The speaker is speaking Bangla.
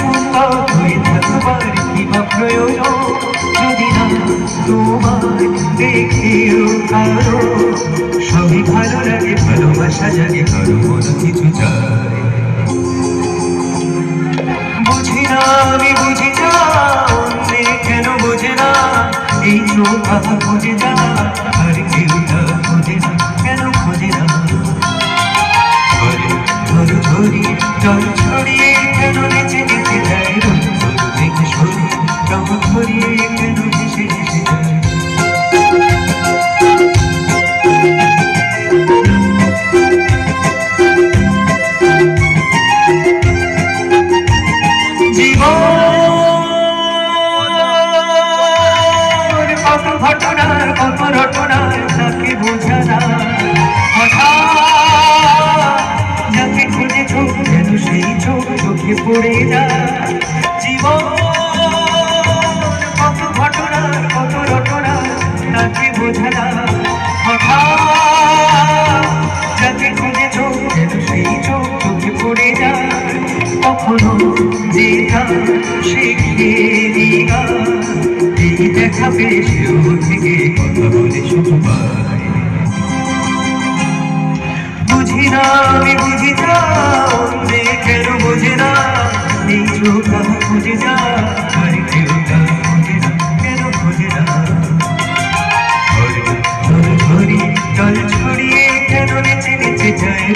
সুন্দর হয়ে থাকবার কি বা প্রয়োজন যদি না তোমায় দেখেও কারো সবই ভালো লাগে ভালোবাসা জাগে কারো মন কিছু চায় বুঝি না আমি বুঝি না অন্যে কেন বোঝে না এই চোখা খোঁজে না আর কেউ না খোঁজে না কেন খোঁজে না ধরো ধরি জল ছড়িয়ে কেন নেচে নেচে যায় রোদ দেখে সরি রঙ ধরিয়ে কেন হেসে হেসে যায় জীবন কত ঘটনার কত রটনার তাকে বোঝা না যাকে খুঁজে চোখ যেন সেই চোখ চোখে পড়ে যায় জীবন কত ঘটনার কত রটনার তাকে বোঝা না যাকে খুঁজে চোখ যেন সেই চোখ চোখে পড়ে যায় কখনো যে গান শিখে গান এই দেখা পেয়ে সেও থেকে কথা বলে শুধু পায় বুঝি না আমি বুঝি না অন্যে কেন বোঝে না এই চোখা খুঁজে না আর কেউ তা খোঁজে না কেন খোঁজে না ধরি জল ছড়িয়ে কেন নেচে নেচে যায়